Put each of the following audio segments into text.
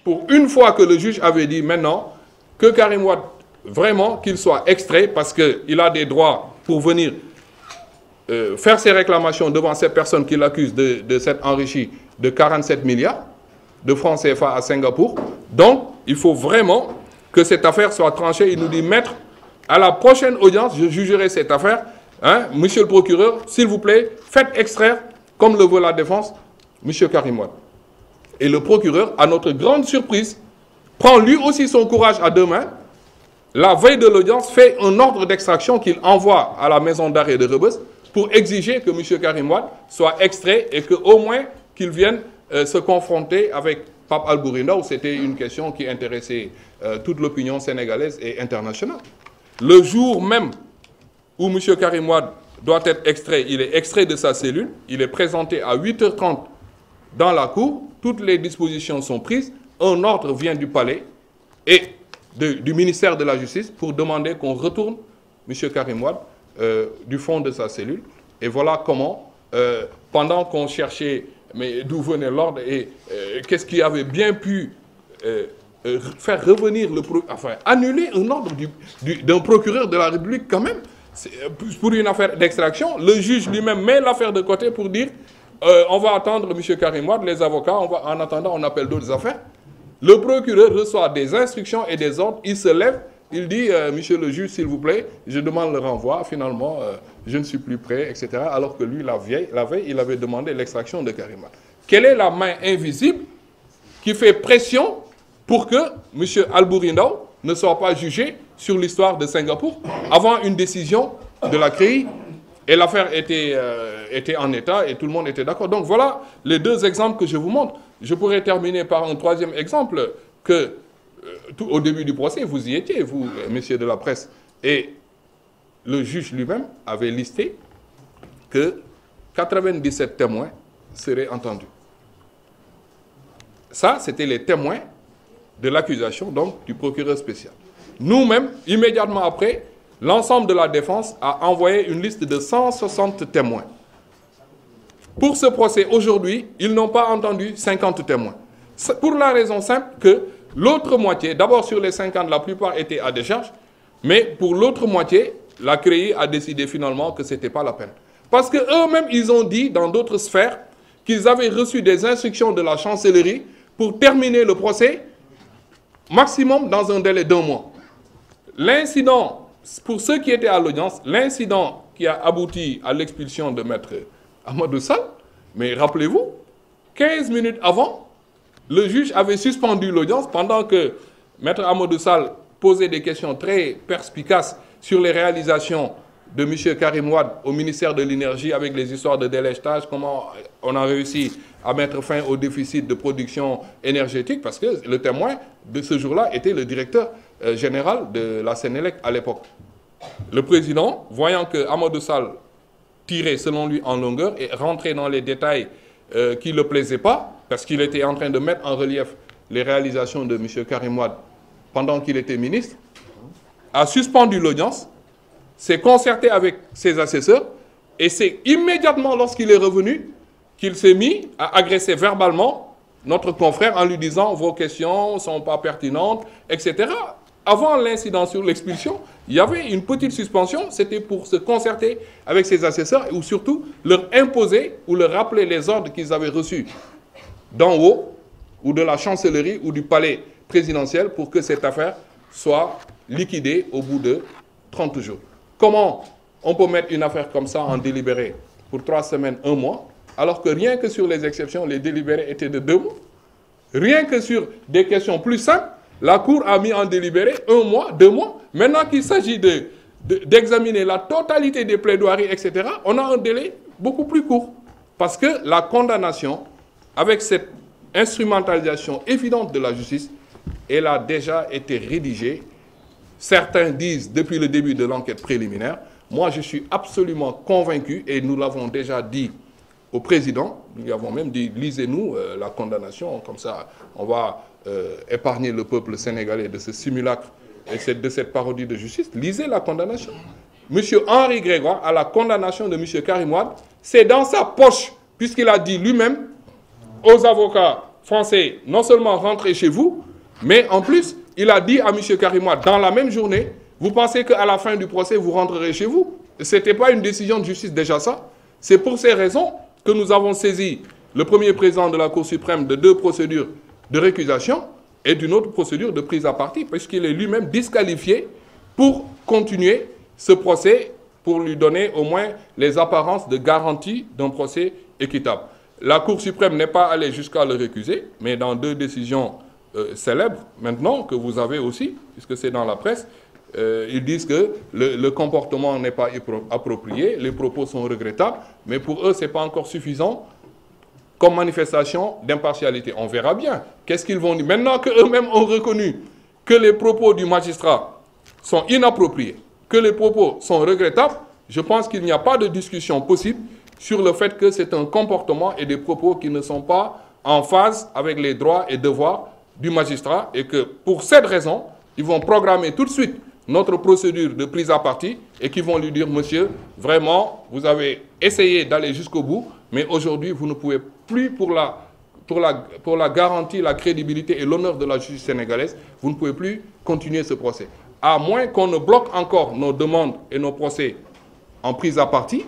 pour une fois que le juge avait dit maintenant que Karim Wade, vraiment, qu'il soit extrait parce qu'il a des droits pour venir faire ses réclamations devant ces personnes qui l'accusent de s'être enrichi de 47 milliards de francs CFA à Singapour. Donc, il faut vraiment que cette affaire soit tranchée. Il nous dit, maître, à la prochaine audience, je jugerai cette affaire. Hein, monsieur le procureur, s'il vous plaît, faites extraire, comme le veut la défense, monsieur Karim Wade. Et le procureur, à notre grande surprise, prend lui aussi son courage à deux mains. La veille de l'audience, fait un ordre d'extraction qu'il envoie à la maison d'arrêt de Rebeuss pour exiger que M. Karim Wade soit extrait et qu'au moins qu'il vienne se confronter avec Pape Albouri Ndao, où c'était une question qui intéressait toute l'opinion sénégalaise et internationale. Le jour même où M. Karim Wade doit être extrait, il est extrait de sa cellule, il est présenté à 8h30 dans la cour, toutes les dispositions sont prises, un ordre vient du palais et du ministère de la Justice pour demander qu'on retourne M. Karim Wade du fond de sa cellule. Et voilà comment, pendant qu'on cherchait mais d'où venait l'ordre et qu'est-ce qui avait bien pu faire revenir, annuler un ordre d'un procureur de la République quand même, pour une affaire d'extraction, le juge lui-même met l'affaire de côté pour dire on va attendre M. Karim Wade, les avocats, en attendant on appelle d'autres affaires. Le procureur reçoit des instructions et des ordres, il se lève, il dit monsieur le juge, s'il vous plaît, je demande le renvoi, finalement je ne suis plus prêt, etc. Alors que lui, la veille, il avait demandé l'extraction de Karim Wade. Quelle est la main invisible qui fait pression pour que M. Albouri Ndao ne soit pas jugé sur l'histoire de Singapour avant une décision de la CREI? Et l'affaire était en état et tout le monde était d'accord. Donc voilà les deux exemples que je vous montre. Je pourrais terminer par un troisième exemple que, au début du procès, vous y étiez, vous, messieurs de la presse, et le juge lui-même avait listé que 97 témoins seraient entendus. Ça, c'était les témoins de l'accusation, donc du procureur spécial. Nous-mêmes, immédiatement après, l'ensemble de la défense a envoyé une liste de 160 témoins. Pour ce procès, aujourd'hui, ils n'ont pas entendu 50 témoins. Pour la raison simple que l'autre moitié, d'abord sur les 50, la plupart étaient à décharge, mais pour l'autre moitié, la CREI a décidé finalement que ce n'était pas la peine. Parce qu'eux-mêmes, ils ont dit dans d'autres sphères qu'ils avaient reçu des instructions de la chancellerie pour terminer le procès maximum dans un délai d'1 mois. L'incident, pour ceux qui étaient à l'audience, l'incident qui a abouti à l'expulsion de Maître Amadou Sall, mais rappelez-vous, 15 minutes avant, le juge avait suspendu l'audience pendant que Maître Amadou Sall posait des questions très perspicaces sur les réalisations de M. Karim Wade au ministère de l'Énergie avec les histoires de délestage, comment on a réussi à mettre fin au déficit de production énergétique, parce que le témoin de ce jour-là était le directeur général de la Sénélec à l'époque. Le président, voyant que Amadou Sall tirait selon lui en longueur et rentrait dans les détails qui ne le plaisaient pas, parce qu'il était en train de mettre en relief les réalisations de M. Karim Wade pendant qu'il était ministre, a suspendu l'audience, s'est concerté avec ses assesseurs, et c'est immédiatement lorsqu'il est revenu qu'il s'est mis à agresser verbalement notre confrère en lui disant « vos questions ne sont pas pertinentes », etc. Avant l'incident sur l'expulsion, il y avait une petite suspension, c'était pour se concerter avec ses assesseurs ou surtout leur imposer ou leur rappeler les ordres qu'ils avaient reçus d'en haut ou de la chancellerie ou du palais présidentiel pour que cette affaire soit liquidée au bout de 30 jours. Comment on peut mettre une affaire comme ça en délibéré pour 3 semaines, 1 mois, alors que rien que sur les exceptions, les délibérés étaient de 2 mois? Rien que sur des questions plus simples, la Cour a mis en délibéré 1 mois, 2 mois. Maintenant qu'il s'agit d'examiner la totalité des plaidoiries, etc., on a un délai beaucoup plus court. Parce que la condamnation, avec cette instrumentalisation évidente de la justice, elle a déjà été rédigée. Certains disent depuis le début de l'enquête préliminaire. Moi, je suis absolument convaincu, et nous l'avons déjà dit au président, nous lui avons même dit, lisez-nous la condamnation, comme ça on va épargner le peuple sénégalais de ce simulacre et de cette parodie de justice. Lisez la condamnation. Monsieur Henri Grégoire, à la condamnation de monsieur Karim Wade, c'est dans sa poche, puisqu'il a dit lui-même aux avocats, Français non seulement rentrer chez vous, mais en plus, il a dit à M. Karim Wade, dans la même journée, vous pensez qu'à la fin du procès, vous rentrerez chez vous? Ce n'était pas une décision de justice déjà ça? C'est pour ces raisons que nous avons saisi le premier président de la Cour suprême de 2 procédures de récusation et d'une autre procédure de prise à partie, puisqu'il est lui-même disqualifié pour continuer ce procès, pour lui donner au moins les apparences de garantie d'un procès équitable. La Cour suprême n'est pas allée jusqu'à le récuser, mais dans 2 décisions célèbres, maintenant, que vous avez aussi, puisque c'est dans la presse, ils disent que le comportement n'est pas approprié, les propos sont regrettables, mais pour eux, ce n'est pas encore suffisant comme manifestation d'impartialité. On verra bien. Qu'est-ce qu'ils vont dire? Maintenant qu'eux-mêmes ont reconnu que les propos du magistrat sont inappropriés, que les propos sont regrettables, je pense qu'il n'y a pas de discussion possible sur le fait que c'est un comportement et des propos qui ne sont pas en phase avec les droits et devoirs du magistrat et que pour cette raison, ils vont programmer tout de suite notre procédure de prise à partie et qu'ils vont lui dire, monsieur, vraiment, vous avez essayé d'aller jusqu'au bout, mais aujourd'hui, vous ne pouvez plus, pour la garantie, la crédibilité et l'honneur de la justice sénégalaise, vous ne pouvez plus continuer ce procès. À moins qu'on ne bloque encore nos demandes et nos procès en prise à partie,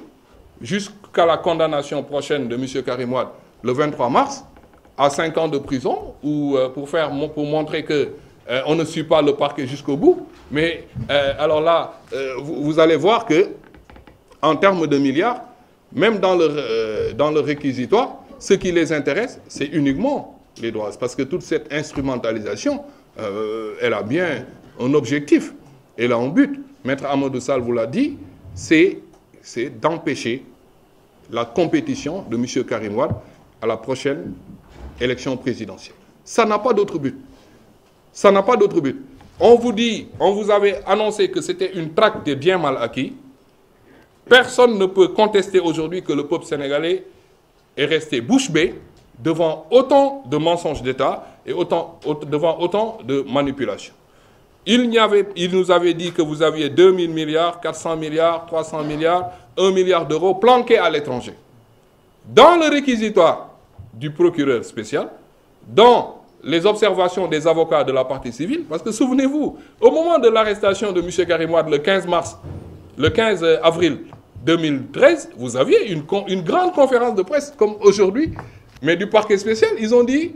jusqu'à la condamnation prochaine de M. Karim Wade le 23 mars, à 5 ans de prison, ou pour montrer qu'on ne suit pas le parquet jusqu'au bout. Mais alors là, vous allez voir que, en termes de milliards, même dans le réquisitoire, ce qui les intéresse, c'est uniquement les droits. Parce que toute cette instrumentalisation, elle a bien un objectif, elle a un but. Maître Amadou Sall vous l'a dit, c'est d'empêcher la compétition de M. Karim Wade à la prochaine élection présidentielle. Ça n'a pas d'autre but. Ça n'a pas d'autre but. On vous avait annoncé que c'était une traque des biens mal acquis. Personne ne peut contester aujourd'hui que le peuple sénégalais est resté bouche bée devant autant de mensonges d'État et devant autant de manipulations. Il nous avait dit que vous aviez 2000 milliards, 400 milliards, 300 milliards, 1 milliard d'euros planqués à l'étranger. Dans le réquisitoire du procureur spécial, dans les observations des avocats de la partie civile, parce que souvenez-vous, au moment de l'arrestation de M. Karim Wade le 15 avril 2013, vous aviez une grande conférence de presse, comme aujourd'hui, mais du parquet spécial. Ils ont dit,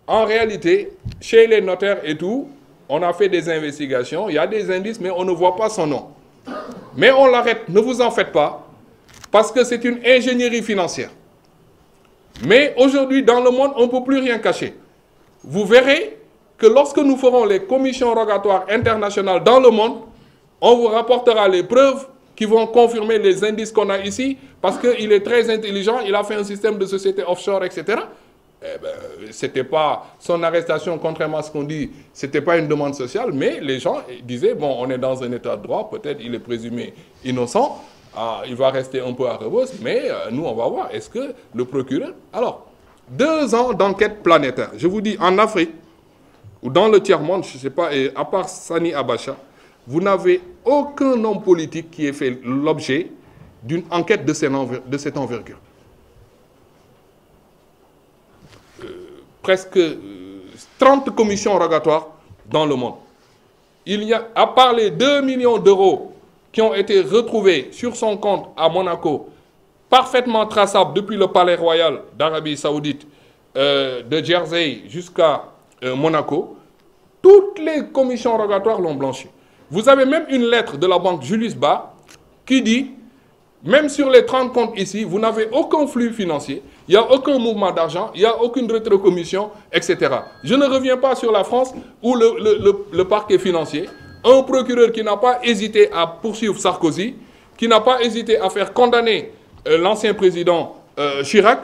en réalité, chez les notaires et tout, on a fait des investigations, il y a des indices, mais on ne voit pas son nom. Mais on l'arrête, ne vous en faites pas, parce que c'est une ingénierie financière. Mais aujourd'hui, dans le monde, on ne peut plus rien cacher. Vous verrez que lorsque nous ferons les commissions rogatoires internationales dans le monde, on vous rapportera les preuves qui vont confirmer les indices qu'on a ici, parce qu'il est très intelligent, il a fait un système de société offshore, etc. C'était pas son arrestation, contrairement à ce qu'on dit, c'était pas une demande sociale, mais les gens disaient, bon, on est dans un état de droit, peut-être il est présumé innocent, il va rester un peu à Rebeuss, mais nous, on va voir, est-ce que le procureur... Alors, 2 ans d'enquête planétaire. Je vous dis, en Afrique, ou dans le tiers-monde, je ne sais pas, et à part Sani Abacha, vous n'avez aucun homme politique qui ait fait l'objet d'une enquête de cette envergure. Presque 30 commissions rogatoires dans le monde. Il y a, à part les 2 millions d'euros qui ont été retrouvés sur son compte à Monaco, parfaitement traçables depuis le palais royal d'Arabie Saoudite, de Jersey jusqu'à Monaco, toutes les commissions rogatoires l'ont blanchi. Vous avez même une lettre de la banque Julius Baer qui dit, même sur les 30 comptes ici, vous n'avez aucun flux financier, il n'y a aucun mouvement d'argent, il n'y a aucune rétrocommission, etc. Je ne reviens pas sur la France où le parquet financier, un procureur qui n'a pas hésité à poursuivre Sarkozy, qui n'a pas hésité à faire condamner l'ancien président Chirac,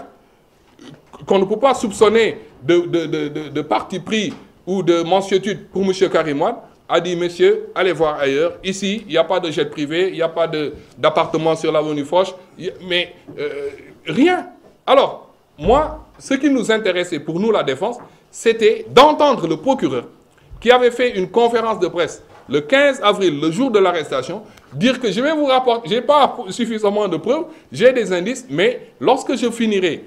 qu'on ne peut pas soupçonner de parti pris ou de mansuétude pour M. Karim Wade, a dit, messieurs, allez voir ailleurs. Ici, il n'y a pas de jet privé, il n'y a pas d'appartement sur l'avenue Foch, mais rien. Alors, moi, ce qui nous intéressait pour nous, la défense, c'était d'entendre le procureur qui avait fait une conférence de presse le 15 avril, le jour de l'arrestation, dire que je vais vous rapporter, je n'ai pas suffisamment de preuves, j'ai des indices, mais lorsque je finirai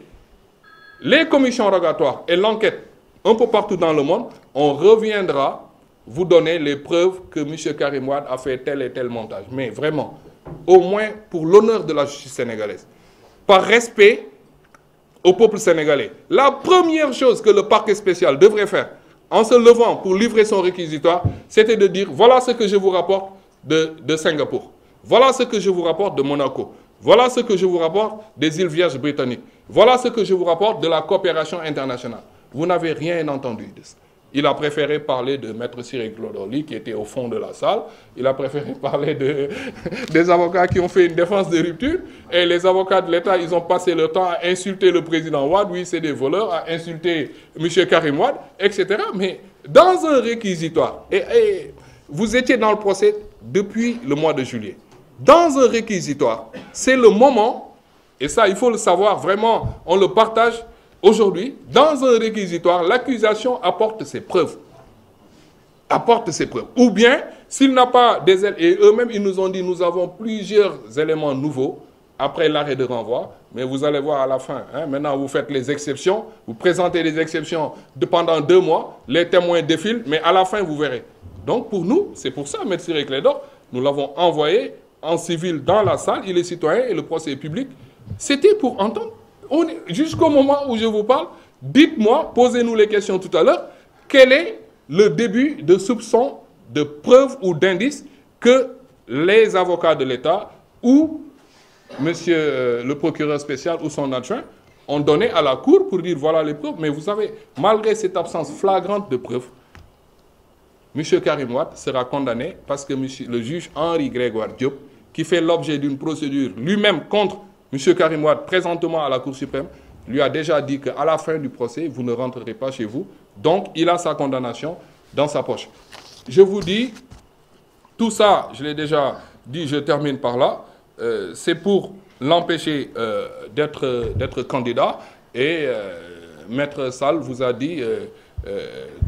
les commissions rogatoires et l'enquête un peu partout dans le monde, on reviendra vous donner les preuves que M. Karim Wade a fait tel et tel montage. Mais vraiment, au moins pour l'honneur de la justice sénégalaise, par respect au peuple sénégalais, la première chose que le parquet spécial devrait faire en se levant pour livrer son réquisitoire, c'était de dire voilà ce que je vous rapporte de Singapour, voilà ce que je vous rapporte de Monaco, voilà ce que je vous rapporte des îles Vierges britanniques, voilà ce que je vous rapporte de la coopération internationale. Vous n'avez rien entendu de ça. Il a préféré parler de Maître Ciré Clédor Ly qui était au fond de la salle. Il a préféré parler des avocats qui ont fait une défense de rupture. Et les avocats de l'État, ils ont passé leur temps à insulter le président Wade. Oui, c'est des voleurs, à insulter M. Karim Wade, etc. Mais dans un réquisitoire, et vous étiez dans le procès depuis le mois de juillet. Dans un réquisitoire, c'est le moment, et ça, il faut le savoir, vraiment, on le partage. Aujourd'hui, dans un réquisitoire, l'accusation apporte ses preuves. Apporte ses preuves. Ou bien, s'il n'a pas des... Et eux-mêmes, ils nous ont dit, nous avons plusieurs éléments nouveaux après l'arrêt de renvoi. Mais vous allez voir à la fin. Hein, maintenant, vous faites les exceptions. Vous présentez les exceptions pendant 2 mois. Les témoins défilent. Mais à la fin, vous verrez. Donc, pour nous, c'est pour ça, M. Ciré Clédor, nous l'avons envoyé en civil dans la salle. Il est citoyen et le procès est public. C'était pour entendre. Jusqu'au moment où je vous parle, dites-moi, posez-nous les questions tout à l'heure, quel est le début de soupçon, de preuve ou d'indice que les avocats de l'État ou monsieur le procureur spécial ou son adjoint ont donné à la Cour pour dire voilà les preuves. Mais vous savez, malgré cette absence flagrante de preuves, M. Karim Wade sera condamné parce que le juge Henri Grégoire Diop, qui fait l'objet d'une procédure lui-même contre M. Karim Wade, présentement à la Cour suprême, lui a déjà dit qu'à la fin du procès, vous ne rentrerez pas chez vous. Donc, il a sa condamnation dans sa poche. Je vous dis, tout ça, je l'ai déjà dit, je termine par là, c'est pour l'empêcher d'être candidat. Et Maître Sall vous a dit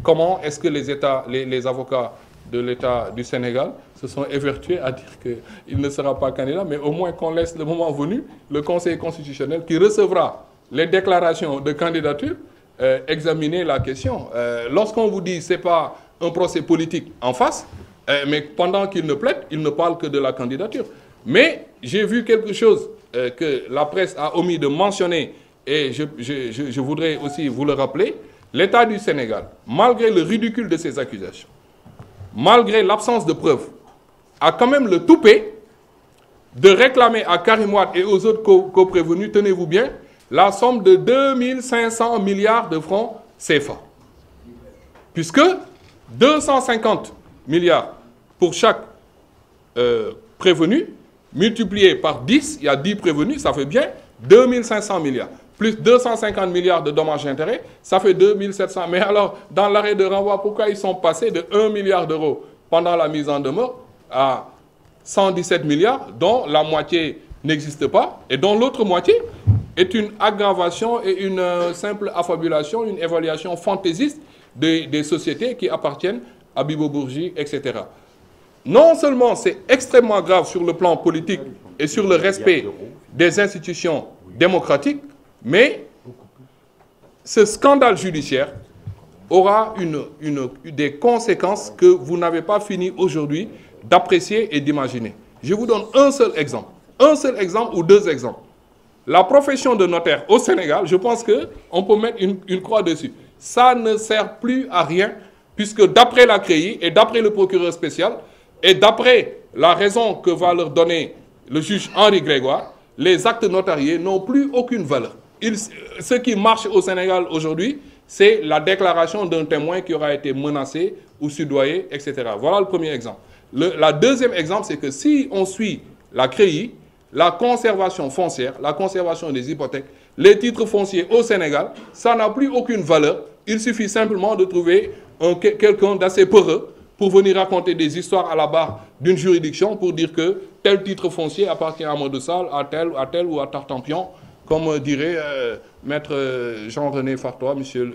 comment est-ce que les avocats de l'État du Sénégal se sont évertués à dire qu'il ne sera pas candidat, mais au moins qu'on laisse le moment venu, le Conseil constitutionnel qui recevra les déclarations de candidature, examiner la question. Lorsqu'on vous dit que ce n'est pas un procès politique en face, mais pendant qu'il ne plaide, il ne parle que de la candidature. Mais j'ai vu quelque chose que la presse a omis de mentionner, et je voudrais aussi vous le rappeler. L'État du Sénégal, malgré le ridicule de ces accusations, malgré l'absence de preuves, a quand même le toupet de réclamer à Karim Wade et aux autres co-prévenus, tenez-vous bien, la somme de 2500 milliards de francs CFA. Puisque 250 milliards pour chaque prévenu, multiplié par 10, il y a 10 prévenus, ça fait bien 2500 milliards. Plus 250 milliards de dommages et intérêts, ça fait 2700. Mais alors, dans l'arrêt de renvoi, pourquoi ils sont passés de 1 milliard d'euros pendant la mise en demeure à 117 milliards, dont la moitié n'existe pas, et dont l'autre moitié est une aggravation et une simple affabulation, une évaluation fantaisiste des sociétés qui appartiennent à Bibo Bourgi, etc. Non seulement c'est extrêmement grave sur le plan politique et sur le respect des institutions démocratiques, mais ce scandale judiciaire aura des conséquences que vous n'avez pas fini aujourd'hui d'apprécier et d'imaginer. Je vous donne un seul exemple ou 2 exemples. La profession de notaire au Sénégal, je pense qu'on peut mettre une croix dessus. Ça ne sert plus à rien, puisque d'après la CREI et d'après le procureur spécial, et d'après la raison que va leur donner le juge Henri Grégoire, les actes notariés n'ont plus aucune valeur. Ce qui marche au Sénégal aujourd'hui, c'est la déclaration d'un témoin qui aura été menacé ou soudoyé, etc. Voilà le premier exemple. Le deuxième exemple, c'est que si on suit la CREI, la conservation foncière, la conservation des hypothèques, les titres fonciers au Sénégal, ça n'a plus aucune valeur. Il suffit simplement de trouver quelqu'un d'assez peureux pour venir raconter des histoires à la barre d'une juridiction pour dire que tel titre foncier appartient à Modou Sall, à tel ou à Tartampion, comme dirait Maître Jean-René Fartois, monsieur